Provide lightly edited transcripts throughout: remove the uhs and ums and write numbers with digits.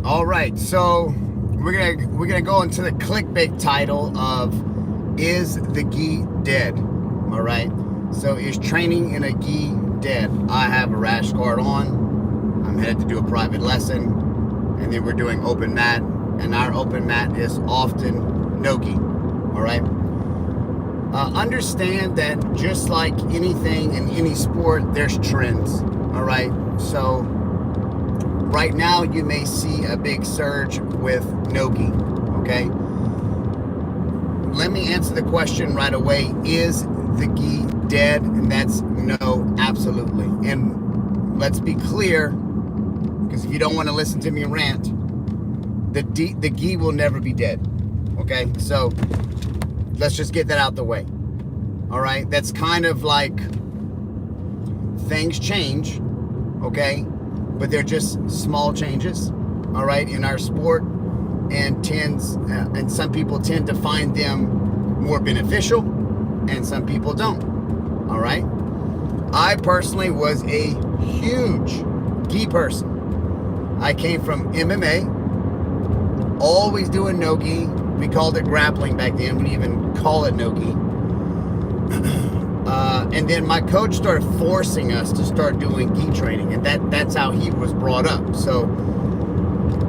All right, so we're gonna go into the clickbait title of "Is the gi dead?" All right. So is training in a gi dead? I have a rash guard on. I'm headed to do a private lesson, and then we're doing open mat, and our open mat is often no gi. All right. Understand that just like anything in any sport, there's trends. All right. So right now you may see a big surge with no gi. Okay. Let me answer the question right away. Is the gi dead? And that's no, absolutely. And let's be clear, because if you don't want to listen to me rant, the gi will never be dead. Okay. So let's just get that out the way. All right. That's kind of like things change. Okay. But they're just small changes. All right. In our sport, and some people tend to find them more beneficial, and some people don't. All right. I personally was a huge gi person. I came from MMA, always doing no gi. We called it grappling back then. We didn't even call it no gi. And then my coach started forcing us to start doing gi training, and that's how he was brought up. So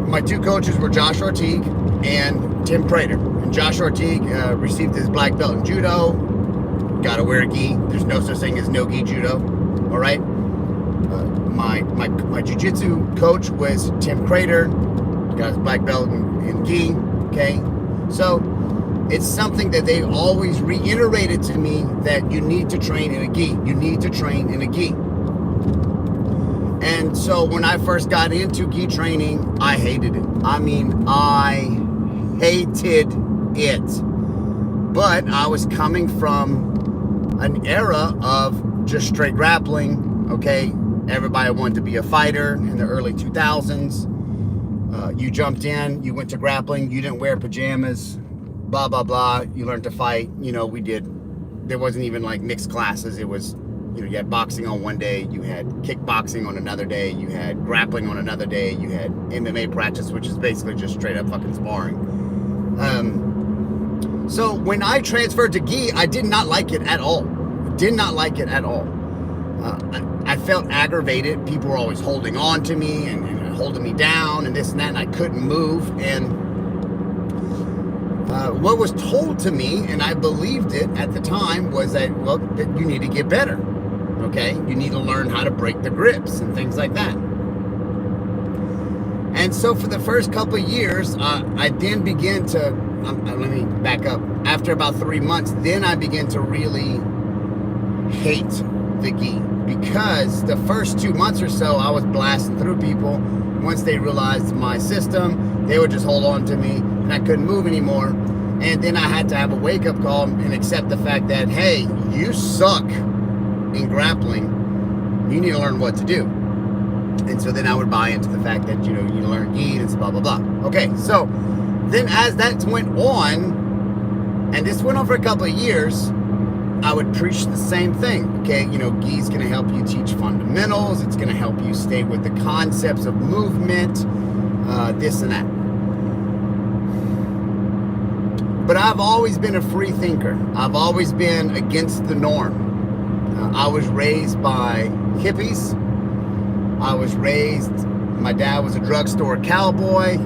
my two coaches were Josh Ortigue and Tim Prater. And Josh Ortigue received his black belt in judo. Gotta wear a gi. There's no such thing as no gi judo. All right. My jiu-jitsu coach was Tim Prater. Got his black belt in gi. Okay. So it's something that they always reiterated to me, that you need to train in a gi. You need to train in a gi. And so when I first got into gi training, I hated it. I mean, I hated it. But I was coming from an era of just straight grappling, okay? Everybody wanted to be a fighter in the early 2000s. You jumped in, you went to grappling, you didn't wear pajamas, blah, blah, blah. You learned to fight. There wasn't even like mixed classes. It was, you had boxing on one day, you had kickboxing on another day, you had grappling on another day, you had MMA practice, which is basically just straight up fucking sparring. So when I transferred to gi, I did not like it at all. Did not like it at all. I felt aggravated. People were always holding on to me and holding me down and this and that, and I couldn't move. And what was told to me, and I believed it at the time, was that, well, that you need to get better. Okay, you need to learn how to break the grips and things like that. And so for the first couple of years, I then began to, let me back up. After about 3 months, then I began to really hate the gi, because the first 2 months or so, I was blasting through people. Once they realized my system, they would just hold on to me, and I couldn't move anymore. And then I had to have a wake-up call and accept the fact that, hey, you suck in grappling, you need to learn what to do. And so then I would buy into the fact that, you need to learn gi and blah, blah, blah. Okay, so then as that went on, and this went on for a couple of years, I would preach the same thing. Okay, gi is going to help you teach fundamentals. It's going to help you stay with the concepts of movement, this and that. But I've always been a free thinker. I've always been against the norm. I was raised by hippies. My dad was a drugstore cowboy.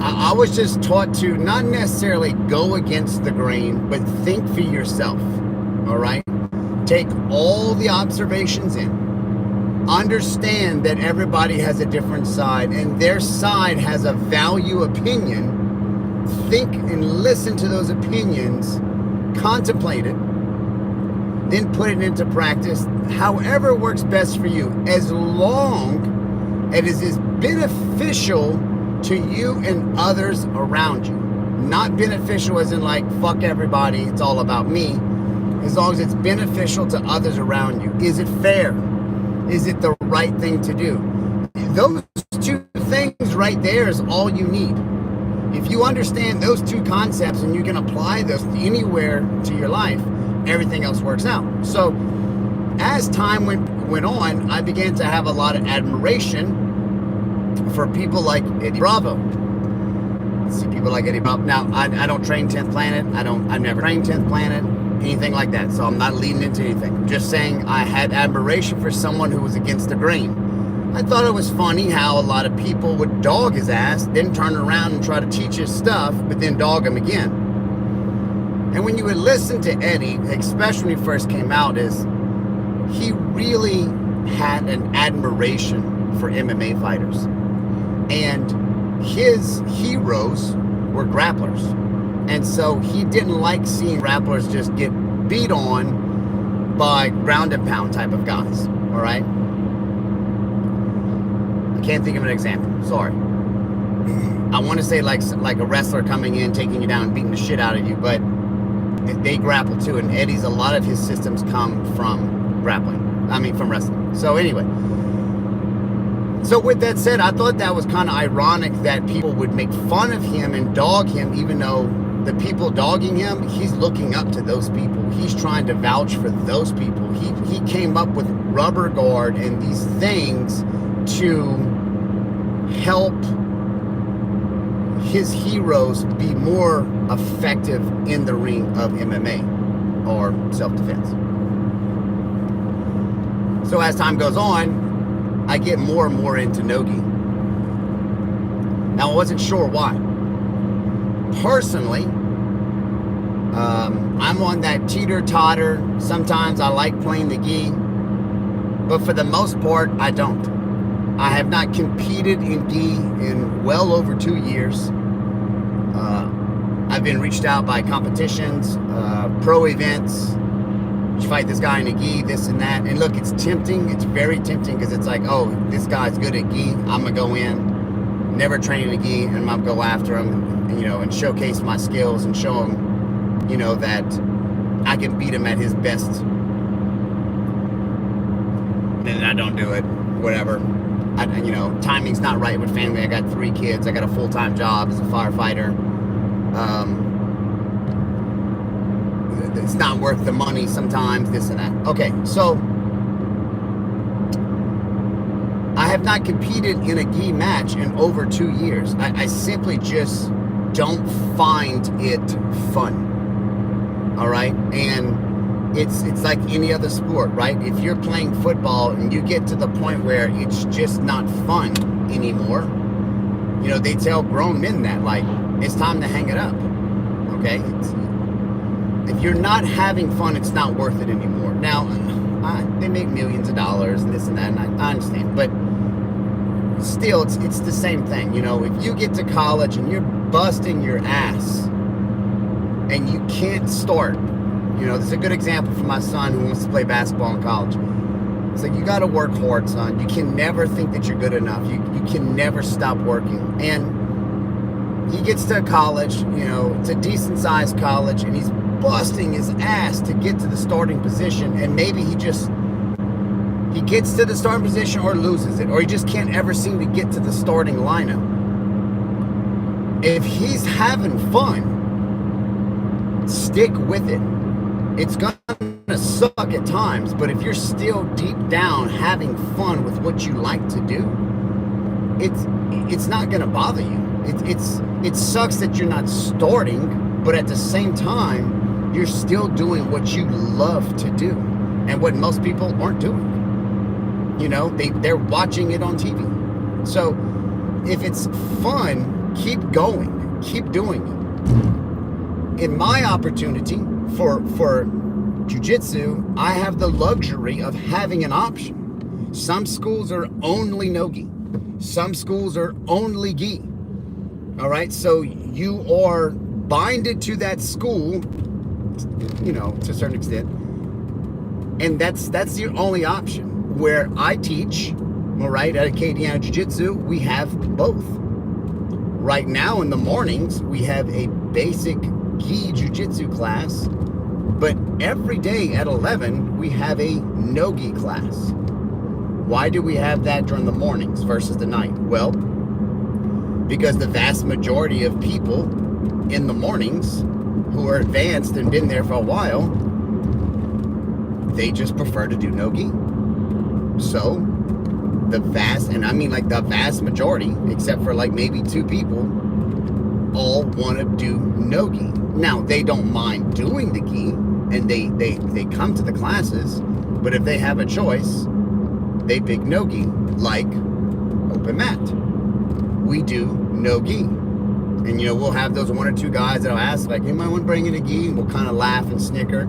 I was just taught to not necessarily go against the grain, but think for yourself, all right? Take all the observations in. Understand that everybody has a different side, and their side has a value opinion. Think and listen to those opinions, contemplate it, then put it into practice however works best for you, as long as it is beneficial to you and others around you. Not beneficial as in like, fuck everybody, it's all about me. As long as it's beneficial to others around you. Is it fair? Is it the right thing to do? Those two things right there is all you need. If you understand those two concepts and you can apply those anywhere to your life, everything else works out. So as time went on, I began to have a lot of admiration for people like Eddie Bravo. See people like Eddie Bravo. Now, I don't train 10th Planet. I've never trained 10th Planet, anything like that. So I'm not leading into anything. I'm just saying I had admiration for someone who was against the grain. I thought it was funny how a lot of people would dog his ass, then turn around and try to teach his stuff, but then dog him again. And when you would listen to Eddie, especially when he first came out, is he really had an admiration for MMA fighters. And his heroes were grapplers. And so he didn't like seeing grapplers just get beat on by ground and pound type of guys, all right? I can't think of an example, sorry. I want to say like a wrestler coming in, taking you down, and beating the shit out of you, but they grapple too, and Eddie's, a lot of his systems come from from wrestling. So anyway, so with that said, I thought that was kind of ironic that people would make fun of him and dog him, even though the people dogging him, he's looking up to those people. He's trying to vouch for those people. He came up with Rubber Guard and these things to help his heroes be more effective in the ring of MMA or self-defense. So as time goes on, I get more and more into no-gi. Now, I wasn't sure why. Personally, I'm on that teeter-totter. Sometimes I like playing the gi, but for the most part, I don't. I have not competed in gi in well over 2 years. I've been reached out by competitions, pro events. You fight this guy in a gi, this and that. And look, it's tempting. It's very tempting because it's like, oh, this guy's good at gi. I'm going to go in, never train in a gi, and I'm going to go after him, and showcase my skills and show him, that I can beat him at his best. And then I don't do it, whatever. Timing's not right with family. I got 3 kids. I got a full-time job as a firefighter. It's not worth the money sometimes, this and that. Okay, so I have not competed in a gi match in over 2 years. I simply just don't find it fun. All right? And it's like any other sport, right? If you're playing football and you get to the point where it's just not fun anymore, they tell grown men that, like, it's time to hang it up. Okay? If you're not having fun, it's not worth it anymore. Now, they make millions of dollars and this and that, and I understand. But still, it's the same thing. If you get to college and you're busting your ass and you can't start, this is a good example for my son who wants to play basketball in college. It's like, you got to work hard, son. You can never think that you're good enough. You can never stop working. And he gets to college, it's a decent-sized college, and he's busting his ass to get to the starting position, and maybe he gets to the starting position or loses it, or he just can't ever seem to get to the starting lineup. If he's having fun, stick with it. It's gonna suck at times, but if you're still deep down having fun with what you like to do, it's not gonna bother you. It sucks that you're not starting, but at the same time, you're still doing what you love to do, and what most people aren't doing. They're watching it on TV. So if it's fun, keep going, keep doing it. In my opportunity for jiu-jitsu, I have the luxury of having an option. Some schools are only no-gi. Some schools are only gi. All right, so you are binded to that school, to a certain extent, and that's your only option. Where I teach, all right, at Acadiana Jiu-Jitsu, we have both. Right now in the mornings, we have a basic gi jiu-jitsu class, but every day at 11, we have a no-gi class. Why do we have that during the mornings versus the night? Well, because the vast majority of people in the mornings who are advanced and been there for a while, they just prefer to do no-gi. So the vast, and I mean like the vast majority, except for like maybe 2 people, all want to do no gi. Now, they don't mind doing the gi, and they come to the classes, but if they have a choice, they pick no gi, like open mat. We do no gi. And, you know, we'll have those 1 or 2 guys that'll ask, like, anybody want to bring in a gi? And we'll kind of laugh and snicker.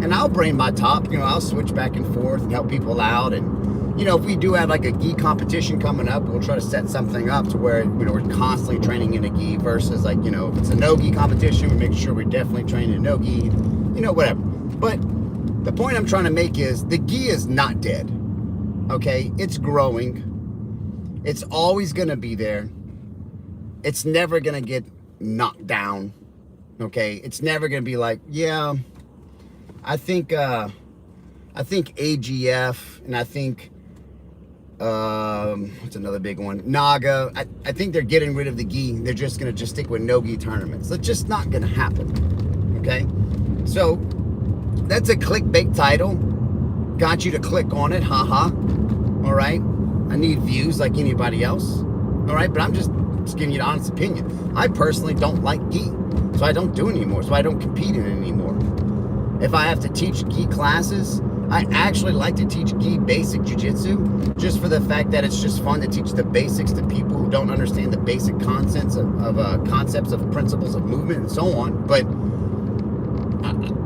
And I'll bring my top, you know, I'll switch back and forth and help people out. And, you know, if we do have like a gi competition coming up, we'll try to set something up to where, you know, we're constantly training in a gi versus like, you know, if it's a no gi competition, we make sure we're definitely training in no gi, you know, whatever. But the point I'm trying to make is the gi is not dead. Okay? It's growing. It's always going to be there. It's never going to get knocked down. Okay? It's never going to be like, yeah, I think AGF, and I think what's another big one? Naga. I think they're getting rid of the gi. They're just gonna stick with no gi tournaments. That's just not gonna happen. Okay? So that's a clickbait title. Got you to click on it, haha. All right. I need views like anybody else. All right, but I'm just giving you the honest opinion. I personally don't like gi, so I don't do it anymore. So I don't compete in it anymore. If I have to teach gi classes, I actually like to teach gi basic jiu-jitsu, just for the fact that it's just fun to teach the basics to people who don't understand the basic concepts of principles of movement and so on. But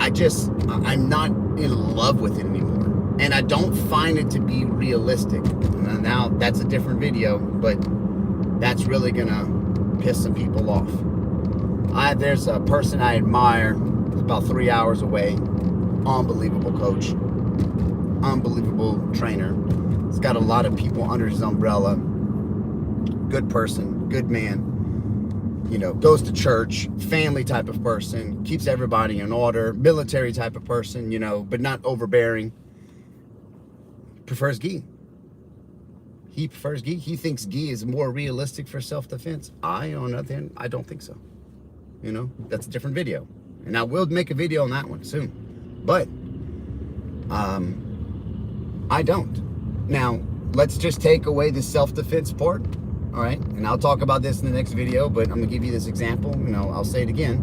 I'm not in love with it anymore, and I don't find it to be realistic. Now that's a different video, but that's really gonna piss some people off. There's a person I admire. He's about 3 hours away. Unbelievable coach. Unbelievable trainer. He's got a lot of people under his umbrella. Good person, good man. You know, goes to church, family type of person, keeps everybody in order, military type of person, you know, but not overbearing. Prefers gi. He prefers gi. He thinks gi is more realistic for self-defense. I, on the other hand, I don't think so. You know, that's a different video. And I will make a video on that one soon. But I don't. Now, let's just take away the self-defense part. All right. And I'll talk about this in the next video, but I'm going to give you this example. You know, I'll say it again.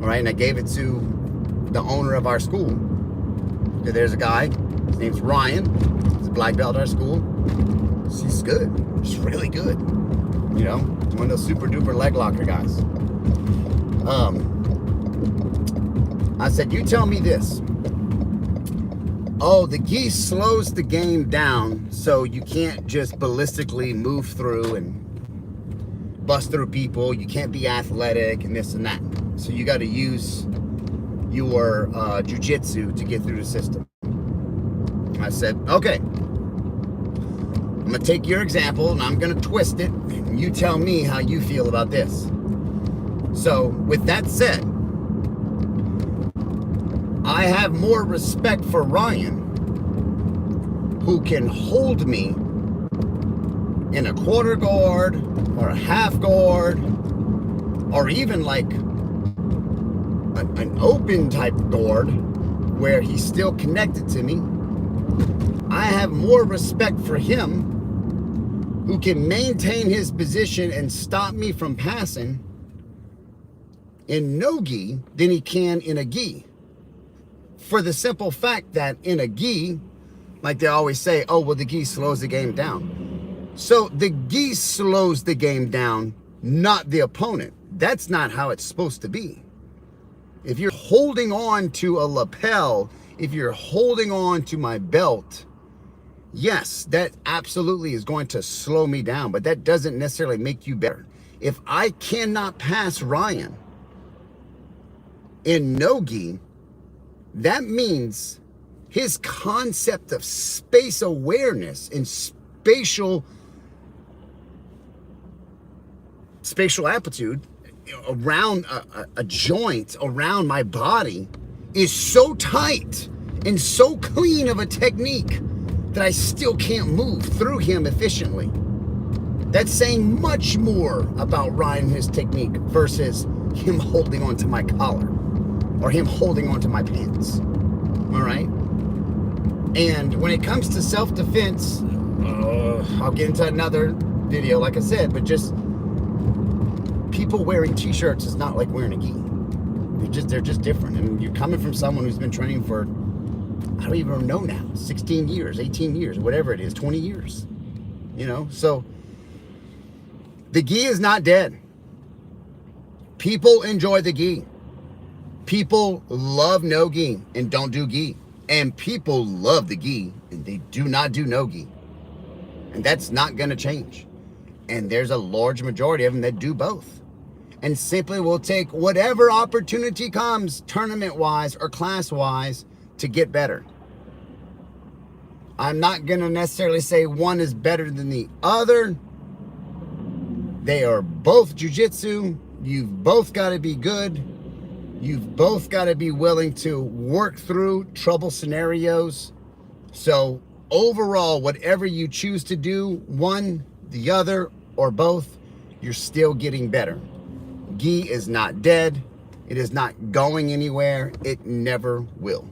All right. And I gave it to the owner of our school. There's a guy. His name's Ryan. He's a black belt at our school. He's good. He's really good. You know, one of those super duper leg locker guys. I said, you tell me this. Oh, the gi slows the game down, so you can't just ballistically move through and bust through people. You can't be athletic and this and that. So you got to use your jiu-jitsu to get through the system. I said, okay. I'm going to take your example and I'm going to twist it. And you tell me how you feel about this. So, with that said, I have more respect for Ryan, who can hold me in a quarter guard or a half guard or even like an open type guard where he's still connected to me. I have more respect for him, who can maintain his position and stop me from passing in no gi than he can in a gi. For the simple fact that in a gi, like they always say, oh, well, the gi slows the game down. So the gi slows the game down, not the opponent. That's not how it's supposed to be. If you're holding on to a lapel, if you're holding on to my belt, yes, that absolutely is going to slow me down, but that doesn't necessarily make you better. If I cannot pass Ryan in no gi, that means his concept of space awareness and spatial aptitude around a joint around my body is so tight and so clean of a technique that I still can't move through him efficiently. That's saying much more about Ryan and his technique versus him holding onto my collar or him holding onto my pants. All right? And when it comes to self-defense, I'll get into another video, like I said, but just people wearing t-shirts is not like wearing a gi. They're just different. And you're coming from someone who's been training for, I don't even know now, 16 years, 18 years, whatever it is, 20 years. You know, so the gi is not dead. People enjoy the gi. People love no gi and don't do gi. And people love the gi and they do not do no gi. And that's not going to change. And there's a large majority of them that do both. And simply will take whatever opportunity comes, tournament-wise or class-wise, to get better. I'm not going to necessarily say one is better than the other. They are both jiu-jitsu. You've both got to be good. You've both got to be willing to work through trouble scenarios. So overall, whatever you choose to do, one, the other, or both, you're still getting better. Gi is not dead. It is not going anywhere. It never will.